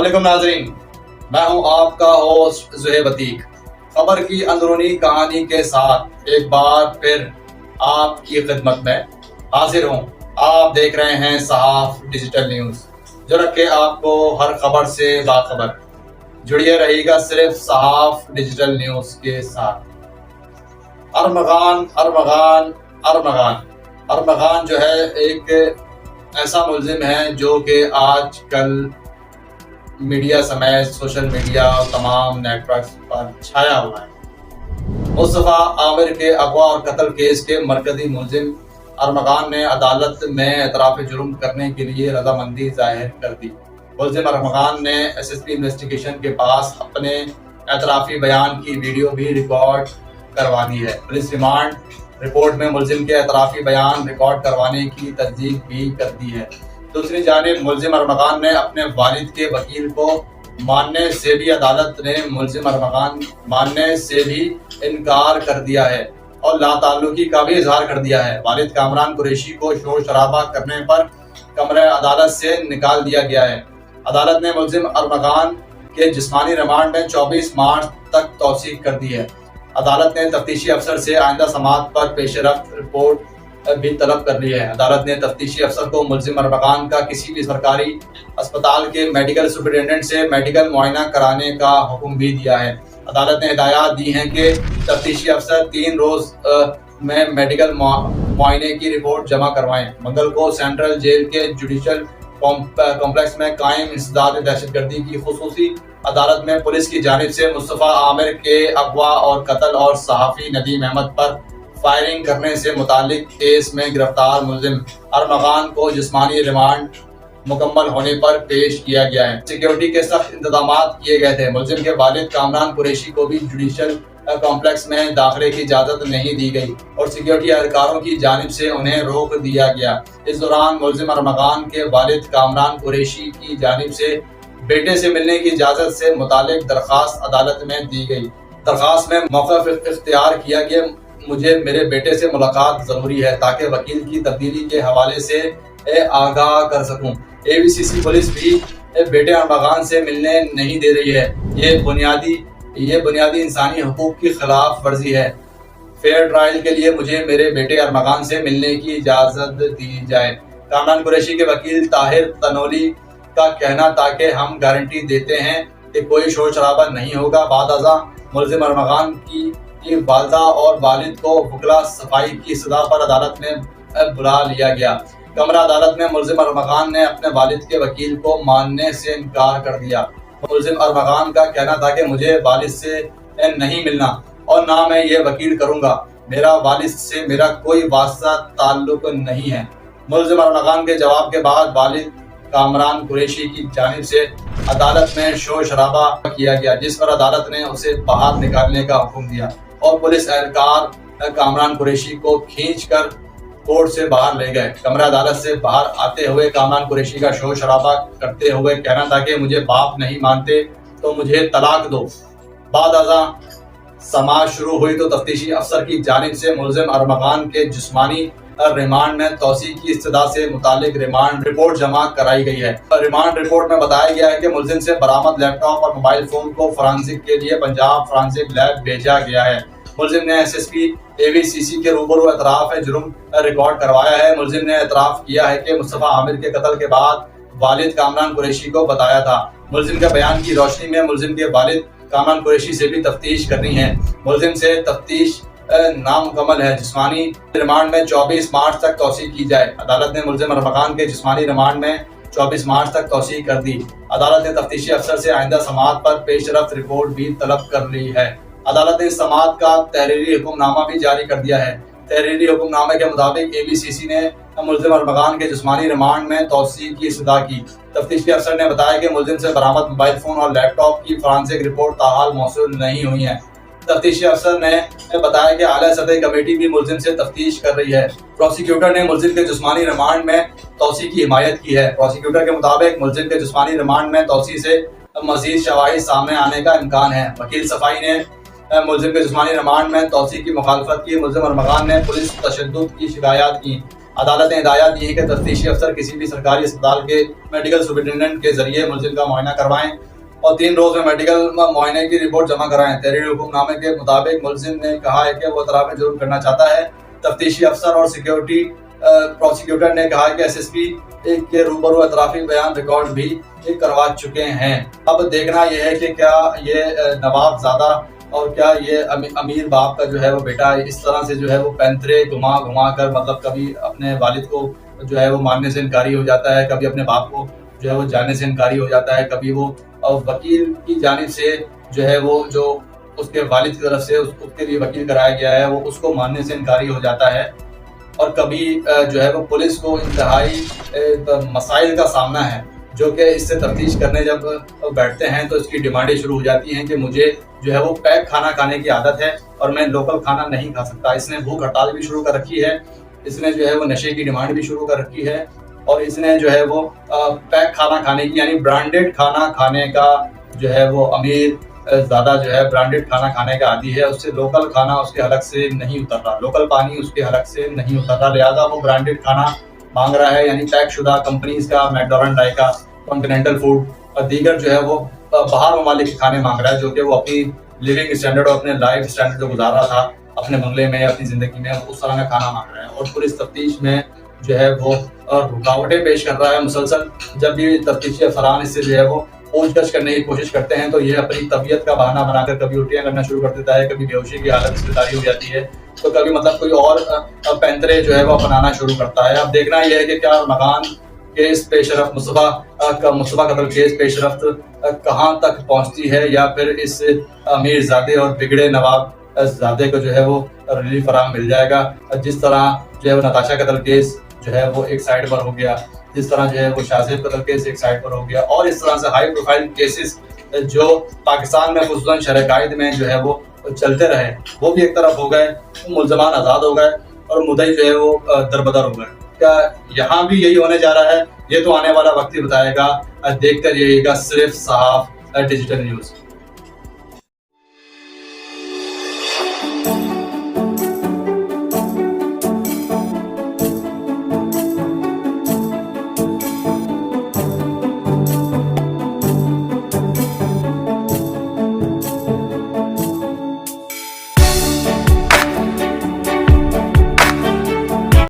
السلام علیکم ناظرین، میں ہوں آپ کا ہوسٹ زہیب عتیق۔ خبر کی اندرونی کہانی کے ساتھ ایک بار پھر آپ کی خدمت میں حاضر ہوں۔ آپ دیکھ رہے ہیں صحاف ڈیجیٹل نیوز، جو رکھے آپ کو ہر خبر سے باخبر۔ جڑیے رہے گا صرف صحاف ڈیجیٹل نیوز کے ساتھ۔ ارمغان ارمغان ارمغان ارمغان جو ہے ایک ایسا ملزم ہے جو کہ آج کل میڈیا سمیت سوشل میڈیا اور تمام نیٹ ورکس پر چھایا ہوا ہے۔ مصطفیٰ عامر کے اغوا اور قتل کیس کے مرکزی ملزم ارمغان نے عدالت میں اعتراف جرم کرنے کے لیے رضامندی ظاہر کر دی۔ ملزم ارمغان نے ایس ایس پی انویسٹیگیشن کے پاس اپنے اعترافی بیان کی ویڈیو بھی ریکارڈ کروا دی ہے۔ پولیس ریمانڈ رپورٹ میں ملزم کے اعترافی بیان ریکارڈ کروانے کی تصدیق بھی کر دی ہے۔ دوسری جانب ملزم ارمغان نے اپنے والد کے وکیل کو ماننے سے بھی عدالت نے ملزم ارمغان ماننے سے بھی انکار کر دیا ہے اور لا تعلقی کا بھی اظہار کر دیا ہے۔ والد کامران قریشی کو شور شرابہ کرنے پر کمرہ عدالت سے نکال دیا گیا ہے۔ عدالت نے ملزم ارمغان کے جسمانی ریمانڈ میں 24 مارچ تک توسیع کر دی ہے۔ عدالت نے تفتیشی افسر سے آئندہ سماعت پر پیش رفت رپورٹ بھی طلب کر لی ہے۔ عدالت نے تفتیشی افسر کو ملزم ارمغان کا کسی بھی سرکاری اسپتال کے میڈیکل سپرنٹینڈنٹ سے میڈیکل معائنہ کرانے کا حکم بھی دیا ہے۔ عدالت نے ہدایات دی ہیں کہ تفتیشی افسر 3 روز میں میڈیکل معائنے کی رپورٹ جمع کروائیں۔ منگل کو سینٹرل جیل کے جوڈیشل کمپلیکس میں قائم انسداد دہشت گردی کی خصوصی عدالت میں پولیس کی جانب سے مصطفیٰ عامر کے اغوا اور قتل اور صحافی ندیم احمد پر فائرنگ کرنے سے متعلق کیس میں گرفتار ملزم ارمغان کو جسمانی ریمانڈ مکمل ہونے پر پیش کیا گیا ہے۔ سیکیورٹی کے سخت انتظامات کیے گئے تھے۔ ملزم کے والد کامران قریشی کو بھی جوڈیشل کمپلیکس میں داخلے کی اجازت نہیں دی گئی اور سیکیورٹی اہلکاروں کی جانب سے انہیں روک دیا گیا۔ اس دوران ملزم ارمغان کے والد کامران قریشی کی جانب سے بیٹے سے ملنے کی اجازت سے متعلق درخواست عدالت میں دی گئی۔ درخواست میں موقف اختیار کیا کہ مجھے میرے بیٹے سے ملاقات ضروری ہے تاکہ وکیل کی تبدیلی کے حوالے سے آگاہ کر سکوں۔ اے وی سی سی پولیس بھی بیٹے ارمغان سے ملنے نہیں دے رہی ہے۔ یہ بنیادی انسانی حقوق کی خلاف ورزی ہے۔ فیئر ٹرائل کے لیے مجھے میرے بیٹے ارمغان سے ملنے کی اجازت دی جائے۔ کامران قریشی کے وکیل طاہر تنولی کا کہنا تھا کہ ہم گارنٹی دیتے ہیں کہ کوئی شور شرابہ نہیں ہوگا۔ بعد ازاں ملزم ارمغان کی والدہ اور والد کو وکلا صفائی کی صدا پر عدالت میں بلا لیا گیا۔ کمرہ عدالت میں ملزم ارمغان نے اپنے والد کے وکیل کو ماننے سے انکار کر دیا۔ ملزم ارمغان کا کہنا تھا کہ مجھے والد سے نہیں ملنا اور نہ میں یہ وکیل کروں گا۔ میرا والد سے میرا کوئی واسطہ تعلق نہیں ہے۔ ملزم ارمغان کے جواب کے بعد والد کامران قریشی کی جانب سے عدالت میں شور شرابہ کیا گیا، جس پر عدالت نے اسے باہر نکالنے کا حکم دیا اور پولیس اہلکار کامران قریشی کو کھینچ کر کورٹ سے باہر لے گئے۔ کمرہ عدالت سے باہر آتے ہوئے کامران قریشی کا شور شرابہ کرتے ہوئے کہنا تھا کہ مجھے باپ نہیں مانتے تو مجھے طلاق دو۔ بعد ازاں سماعت شروع ہوئی تو تفتیشی افسر کی جانب سے ملزم ارمغان کے جسمانی ریمانڈ میں توسیع کی استدعا سے متعلق ریمانڈ رپورٹ جمع کرائی گئی ہے۔ ریمانڈ رپورٹ میں بتایا گیا ہے کہ ملزم سے برآمد لیپ ٹاپ اور موبائل فون کو فرانسک کے لیے پنجاب فرانسک لیب بھیجا گیا ہے۔ ملزم نے ایس ایس پی اے وی سی سی کے روبرو اعتراف جرم ریکارڈ کروایا ہے۔ ملزم نے اعتراف کیا ہے کہ مصطفیٰ عامر کے قتل کے بعد والد کامران قریشی کو بتایا تھا۔ ملزم کے بیان کی روشنی میں ملزم کے والد کامران قریشی سے بھی تفتیش کرنی ہے۔ ملزم سے تفتیش نامکمل ہے۔ جسمانی ریمانڈ میں 24 مارچ تک توسیع کی جائے۔ عدالت نے ملزم ارمغان کے جسمانی ریمانڈ میں 24 مارچ تک توسیع کر دی۔ عدالت نے تفتیشی افسر سے آئندہ سماعت پر پیش رفت رپورٹ بھی طلب کر لی ہے۔ عدالت نے اس سماعت کا تحریری حکم نامہ بھی جاری کر دیا ہے۔ تحریری حکم نامے کے مطابق اے وی سی سی نے ملزم ارمغان کے جسمانی ریمانڈ میں توسیع کی استدعا کی۔ تفتیشی افسر نے بتایا کہ ملزم سے برآمد موبائل فون اور لیپ ٹاپ کی فرانسک رپورٹ تاحال موصول نہیں ہوئی ہیں۔ تفتیشی افسر نے بتایا کہ اعلیٰ سطحی کمیٹی بھی ملزم سے تفتیش کر رہی ہے۔ پروسیکیوٹر نے ملزم کے جسمانی ریمانڈ میں توسیع کی حمایت کی ہے۔ پروسیکیوٹر کے مطابق ملزم کے جسمانی ریمانڈ میں توسیع سے مزید شواہد سامنے آنے کا امکان ہے۔ وکیل صفائی نے ملزم کے جسمانی ریمانڈ میں توسیع کی مخالفت کی۔ ملزم ارمغان نے پولیس تشدد کی شکایات کی۔ عدالت نے ہدایت دی ہے کہ تفتیشی افسر کسی بھی سرکاری اسپتال کے میڈیکل سپرنٹینڈنٹ کے ذریعے ملزم کا معائنہ کروائیں اور 3 روز میں میڈیکل معائنے کی رپورٹ جمع کرائیں۔ تحریری حکم نامے کے مطابق ملزم نے کہا ہے کہ وہ اطراف ضرور کرنا چاہتا ہے۔ تفتیشی افسر اور سیکیورٹی پروسیکیوٹر نے کہا کہ SSP کے روبرو اطرافی بیان ریکارڈ بھی کروا چکے ہیں۔ اب دیکھنا یہ ہے کہ کیا یہ نواب زادہ اور کیا یہ امیر باپ کا جو ہے وہ بیٹا اس طرح سے جو ہے وہ پینترے گھما کر مطلب کبھی اپنے والد کو جو ہے وہ ماننے سے انکاری ہو جاتا ہے، کبھی اپنے باپ کو جو ہے وہ جاننے سے انکاری ہو جاتا ہے، کبھی وہ وکیل کی جانب سے جو ہے وہ جو اس کے والد کی طرف سے اس کے لیے وکیل کرایا گیا ہے وہ اس کو ماننے سے انکاری ہو جاتا ہے، اور کبھی جو ہے وہ پولیس کو انتہائی مسائل کا سامنا ہے جو کہ اس سے تفتیش کرنے جب بیٹھتے ہیں تو اس کی ڈیمانڈیں شروع ہو جاتی ہیں کہ مجھے جو ہے وہ پیک کھانا کھانے کی عادت ہے اور میں لوکل کھانا نہیں کھا سکتا۔ اس نے بھوک ہڑتال بھی شروع کر رکھی ہے، اس نے جو ہے وہ نشے کی ڈیمانڈ بھی شروع کر رکھی ہے، اور اس نے جو ہے وہ پیک کھانا کھانے کی یعنی برانڈیڈ کھانا کھانے کا جو ہے وہ امیر زیادہ جو ہے برانڈیڈ کھانا کھانے کا عادی ہے، اس سے لوکل کھانا اس کے حلق سے نہیں اتر رہا، لوکل پانی اس کے حلق سے نہیں اتر رہا، لہٰذا وہ برانڈیڈ کھانا مانگ رہا ہے، یعنی پیک شدہ کمپنیز کا میکڈونلڈ کا کانٹیننٹل فوڈ اور دیگر جو ہے وہ باہر ممالک کے کھانے مانگ رہا ہے جو کہ وہ اپنی لیونگ اسٹینڈرڈ اور اپنے لائف اسٹینڈرڈ جو گزار رہا تھا اپنے بنگلے میں اپنی زندگی میں اس طرح کا کھانا مانگ رہا ہے، اور پولیس تفتیش میں جو ہے وہ رکاوٹیں پیش کر رہا ہے مسلسل۔ جب بھی تفتیشی افسران اس سے جو ہے وہ پوچھ گچھ کرنے کی کوشش کرتے ہیں تو یہ اپنی طبیعت کا بہانہ بنا کر کبھی الٹیاں کرنا شروع کر دیتا ہے، کبھی بے ہوشی کی حالت استداری ہو جاتی ہے، تو کبھی مطلب کوئی اور پینترے جو ہے وہ اپنانا شروع کرتا ہے۔ اب دیکھنا یہ ہے کہ کیا مکان کیس پیش رفت مصطفیٰ قتل کیس پیش رفت کہاں تک پہنچتی ہے، یا پھر اس امیر زادے اور بگڑے نواب زادے کو جو ہے وہ ریلیف فراہم مل جائے گا، جس طرح جو ہے وہ نتاشا قتل کیس جو ہے وہ ایک سائڈ پر ہو گیا، جس طرح جو ہے وہ شاہ زیب قتل کیس ایک سائڈ پر ہو گیا، اور اس طرح سے ہائی پروفائل کیسز جو پاکستان میں خصوصاً شرح قائد میں جو ہے وہ چلتے رہے وہ بھی ایک طرف ہو گئے، ملزمان آزاد ہو گئے اور مدعی جو ہے وہ دربدر ہو گئے۔ کیا یہاں بھی یہی ہونے جا رہا ہے؟ یہ تو آنے والا وقت ہی بتائے گا۔ دیکھتے رہیے گا صرف صحاف ڈیجیٹل نیوز۔